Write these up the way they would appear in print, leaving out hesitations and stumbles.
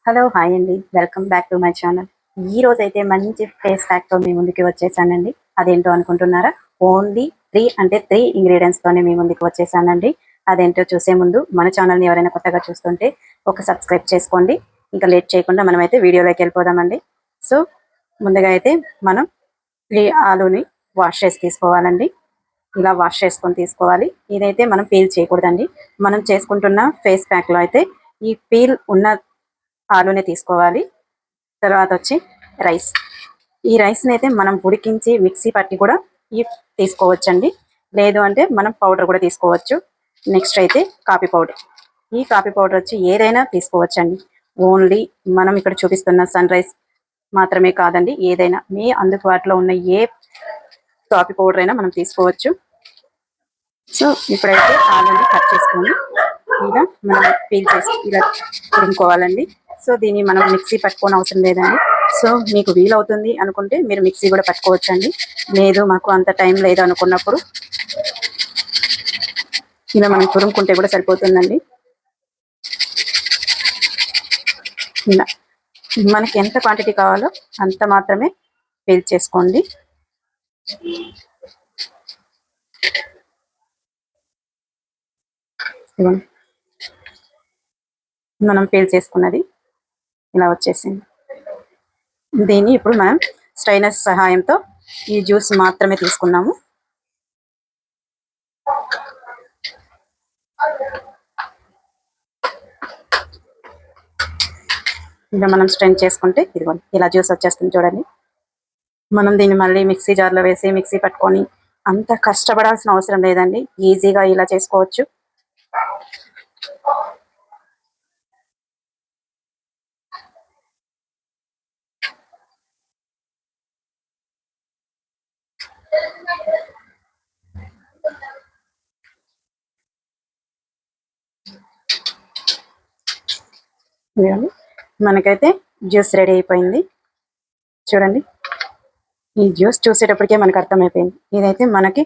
Hello hi అండి, welcome back to my channel. ఈ రోజు అయితే మంచి ఫేస్ ప్యాక్తో మీ ముందుకి వచ్చేసానండి. అదేంటో అనుకుంటున్నారా? ఓన్లీ త్రీ ఇంగ్రీడియంట్స్తోనే మీ ముందుకు వచ్చేసానండి. అదేంటో చూసే ముందు మన ఛానల్ని ఎవరైనా కొత్తగా చూస్తుంటే ఒక సబ్స్క్రైబ్ చేసుకోండి. ఇంకా లేట్ చేయకుండా మనమైతే వీడియోలోకి వెళ్ళిపోదామండి. సో ముందుగా అయితే మనం ఈ ఆలూని వాష్ చేసి తీసుకోవాలండి. ఇలా వాష్ చేసుకొని తీసుకోవాలి. ఇదైతే మనం పీల్ చేయకూడదండి. మనం చేసుకుంటున్న ఫేస్ ప్యాక్లో అయితే ఈ పీల్ ఉన్న ఆలూనే తీసుకోవాలి. తర్వాత వచ్చి రైస్. ఈ రైస్ని అయితే మనం ఉడికించి మిక్సీ పట్టి కూడా తీసుకోవచ్చండి. లేదు అంటే మనం పౌడర్ కూడా తీసుకోవచ్చు. నెక్స్ట్ అయితే కాఫీ పౌడర్. ఈ కాఫీ పౌడర్ వచ్చి ఏదైనా తీసుకోవచ్చండి. ఓన్లీ మనం ఇక్కడ చూపిస్తున్న సన్ రైస్ మాత్రమే కాదండి, ఏదైనా మీ అందుబాటులో ఉన్న ఏ కాఫీ పౌడర్ అయినా మనం తీసుకోవచ్చు. సో ఇప్పుడైతే ఆలూని కట్ చేసుకొని ఇలా మనం పీల్ చేసి ఇలా తురుముకోవాలండి. సో దీన్ని మనం మిక్సీ పట్టుకోని అవసరం లేదండి. సో మీకు వీలవుతుంది అనుకుంటే మీరు మిక్సీ కూడా పట్టుకోవచ్చండి. లేదు మాకు అంత టైం లేదు అనుకున్నప్పుడు ఇలా మనం తురుముకుంటే కూడా సరిపోతుందండి. ఇలా మనకి ఎంత క్వాంటిటీ కావాలో అంత మాత్రమే పీల్ చేసుకోండి. మనం పీల్ చేసుకున్నది ఇలా వచ్చేసింది. దీన్ని ఇప్పుడు మనం స్ట్రైనర్ సహాయంతో ఈ జ్యూస్ మాత్రమే తీసుకున్నాము. ఇలా మనం స్ట్రెయిన్ చేసుకుంటే ఇదిగోండి ఇలా జ్యూస్ వచ్చేస్తుంది చూడండి. మనం దీన్ని మళ్ళీ మిక్సీ జార్లో వేసి మిక్సీ పట్టుకొని అంత కష్టపడాల్సిన అవసరం లేదండి. ఈజీగా ఇలా చేసుకోవచ్చు. మనకైతే జ్యూస్ రెడీ అయిపోయింది చూడండి. ఈ జ్యూస్ చూసేటప్పటికే మనకు అర్థమైపోయింది. ఇదైతే మనకి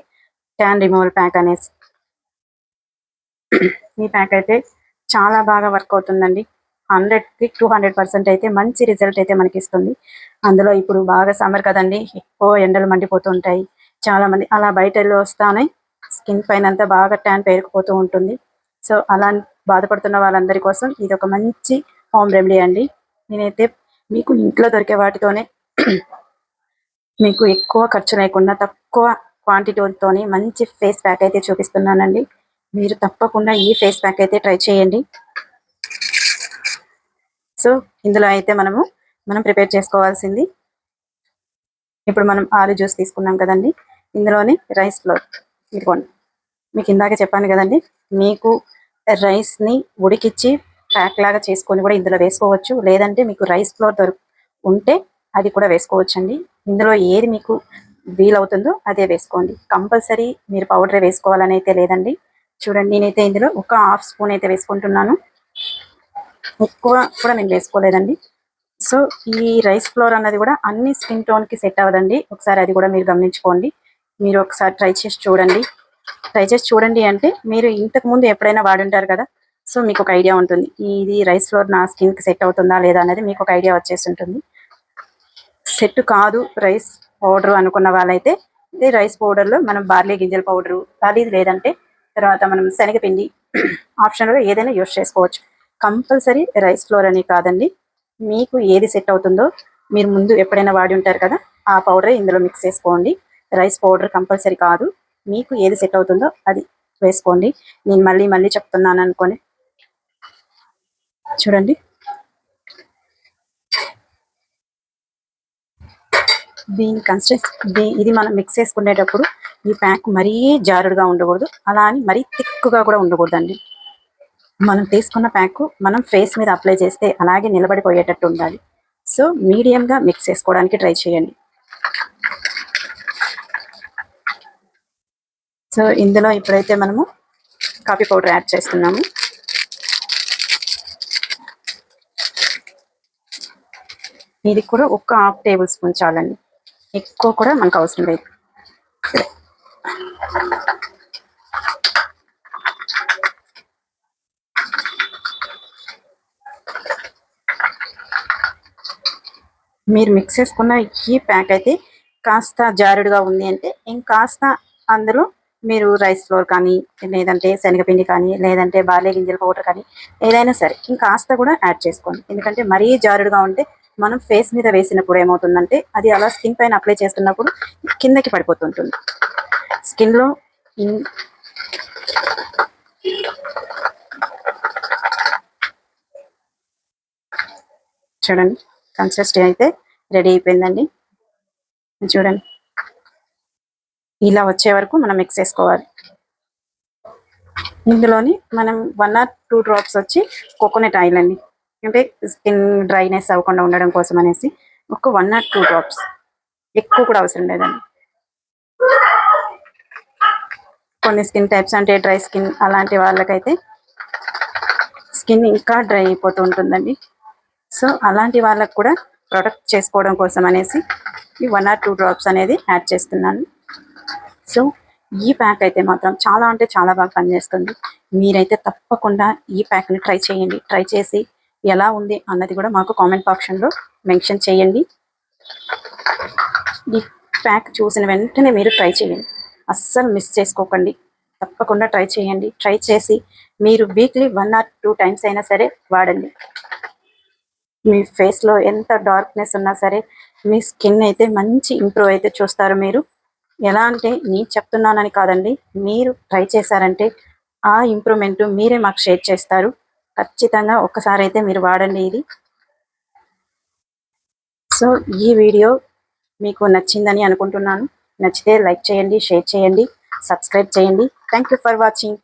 ట్యాన్ రిమూవల్ ప్యాక్ అనేసి. ఈ ప్యాక్ అయితే చాలా బాగా వర్క్ అవుతుందండి. 100కి 200% అయితే మంచి రిజల్ట్ అయితే మనకి ఇస్తుంది. అందులో ఇప్పుడు బాగా సమ్మర్ కదండి, ఎక్కువ ఎండలు మండిపోతూ ఉంటాయి. చాలామంది అలా బయట వెళ్ళి వస్తానే స్కిన్ పైన అంతా బాగా ట్యాన్ పేరుకుపోతూ ఉంటుంది. సో అలా బాధపడుతున్న వాళ్ళందరి కోసం ఇది ఒక మంచి హోమ్ రెమెడీ అండి. నేనైతే మీకు ఇంట్లో దొరికే వాటితోనే మీకు ఎక్కువ ఖర్చు లేకుండా తక్కువ క్వాంటిటీతోనే మంచి ఫేస్ ప్యాక్ అయితే చూపిస్తున్నానండి. మీరు తప్పకుండా ఈ ఫేస్ ప్యాక్ అయితే ట్రై చేయండి. సో ఇందులో అయితే మనం ప్రిపేర్ చేసుకోవాల్సింది, ఇప్పుడు మనం ఆలు జ్యూస్ తీసుకున్నాం కదండి, ఇందులోని రైస్ ఫ్లోర్ ఇదిగోండి. మీకు ఇందాక చెప్పాను కదండి, మీకు రైస్ని ఉడికిచ్చి ప్యాక్ లాగా చేసుకొని కూడా ఇందులో వేసుకోవచ్చు. లేదంటే మీకు రైస్ ఫ్లోర్ ఉంటే అది కూడా వేసుకోవచ్చండి. ఇందులో ఏది మీకు వీలవుతుందో అదే వేసుకోండి. కంపల్సరీ మీరు పౌడరే వేసుకోవాలని అయితే లేదండి. చూడండి, నేనైతే ఇందులో ఒక హాఫ్ స్పూన్ అయితే వేసుకుంటున్నాను. ఎక్కువ కూడా నేను వేసుకోలేదండి. సో ఈ రైస్ ఫ్లోర్ అన్నది కూడా అన్ని స్కిన్ టోన్కి సెట్ అవ్వదండి. ఒకసారి అది కూడా మీరు గమనించుకోండి. మీరు ఒకసారి ట్రై చేసి చూడండి అంటే మీరు ఇంతకుముందు ఎప్పుడైనా వాడుంటారు కదా, సో మీకు ఒక ఐడియా ఉంటుంది ఇది రైస్ ఫ్లోర్ నా స్కిన్కి సెట్ అవుతుందా లేదా అనేది మీకు ఒక ఐడియా వచ్చేసి ఉంటుంది. సెట్ కాదు రైస్ పౌడర్ అనుకున్న వాళ్ళైతే ఇది రైస్ పౌడర్లో మనం బార్లీ గింజల పౌడరు అది లేదంటే తర్వాత మనం శనగపిండి ఆప్షన్లో ఏదైనా యూస్ చేసుకోవచ్చు. కంపల్సరీ రైస్ ఫ్లోర్ అని కాదండి, మీకు ఏది సెట్ అవుతుందో మీరు ముందు ఎప్పుడైనా వాడి ఉంటారు కదా, ఆ పౌడరే ఇందులో మిక్స్ చేసుకోండి. రైస్ పౌడర్ కంపల్సరీ కాదు, మీకు ఏది సెట్ అవుతుందో అది వేసుకోండి. నేను మళ్ళీ చెప్తున్నాను అనుకోని చూడండి. దీని కన్సిస్టెన్సీ ఇది మనం మిక్స్ చేసుకునేటప్పుడు ఈ ప్యాక్ మరీ జారుడుగా ఉండకూడదు, అలా అని మరీ థిక్గా కూడా ఉండకూడదండి. మనం తీసుకున్న ప్యాక్ మనం ఫేస్ మీద అప్లై చేస్తే అలాగే నిలబడిపోయేటట్టు ఉండాలి. సో మీడియంగా మిక్స్ చేసుకోవడానికి ట్రై చేయండి. సో ఇందులో ఇప్పుడైతే మనము కాఫీ పౌడర్ యాడ్ చేస్తున్నాము. ఇది కూడా ఒక హాఫ్ టేబుల్ స్పూన్ చాలండి, ఎక్కువ కూడా మనకు అవసరం లేదు. మీరు మిక్స్ చేసుకున్న ఈ ప్యాక్ అయితే కాస్త జారుడుగా ఉంది అంటే ఇంకాస్త అందులో మీరు రైస్ ఫ్లోర్ కానీ లేదంటే శనగపిండి కానీ లేదంటే బార్లీ గింజల పౌడర్ కానీ ఏదైనా సరే ఇంకాస్త కూడా యాడ్ చేసుకోండి. ఎందుకంటే మరీ జారుడుగా ఉంటే మనం ఫేస్ మీద వేసినప్పుడు ఏమవుతుందంటే అది అలా స్కిన్ పైన అప్లై చేస్తున్నప్పుడు కిందకి పడిపోతుంటుంది. స్కిన్లో చూడండి కన్సిస్టెన్సీ అయితే రెడీ అయిపోయిందండి. చూడండి ఇలా వచ్చే వరకు మనం మిక్స్ చేసుకోవాలి. ఇందులోని మనం 1 or 2 డ్రాప్స్ వచ్చి కోకోనట్ ఆయిల్ అండి, అంటే స్కిన్ డ్రైనెస్ అవ్వకుండా ఉండడం కోసం అనేసి ఒక 1 or 2 డ్రాప్స్, ఎక్కువ కూడా అవసరం లేదండి. కొన్ని స్కిన్ టైప్స్ అంటే డ్రై స్కిన్ అలాంటి వాళ్ళకైతే స్కిన్ ఇంకా డ్రై అయిపోతూ ఉంటుందండి. సో అలాంటి వాళ్ళకు కూడా ప్రొటెక్ట్ చేసుకోవడం కోసం అనేసి ఈ 1 or 2 డ్రాప్స్ అనేది యాడ్ చేస్తున్నాను. సో ఈ ప్యాక్ అయితే మాత్రం చాలా అంటే చాలా బాగా పనిచేస్తుంది. మీరైతే తప్పకుండా ఈ ప్యాక్ని ట్రై చేయండి. ట్రై చేసి ఎలా ఉంది అన్నది కూడా మాకు కామెంట్ బాక్స్లో మెన్షన్ చేయండి. ఈ ప్యాక్ చూసిన వెంటనే మీరు ట్రై చేయండి, అస్సలు మిస్ చేసుకోకండి. తప్పకుండా ట్రై చేయండి. ట్రై చేసి మీరు వీక్లీ 1 or 2 టైమ్స్ అయినా సరే వాడండి. మీ ఫేస్లో ఎంత డార్క్నెస్ ఉన్నా సరే మీ స్కిన్ అయితే మంచి ఇంప్రూవ్ అయితే చూస్తారు మీరు. ఎలా అంటే నేను చెప్తున్నానని కాదండి, మీరు ట్రై చేశారంటే ఆ ఇంప్రూవ్మెంట్ మీరే మాకు షేర్ చేస్తారు. ఖచ్చితంగా ఒక్కసారి అయితే మీరు వాడండి ఇది. సో ఈ వీడియో మీకు నచ్చిందని అనుకుంటున్నాను. నచ్చితే లైక్ చేయండి, షేర్ చేయండి, సబ్స్క్రైబ్ చేయండి. Thank you for watching.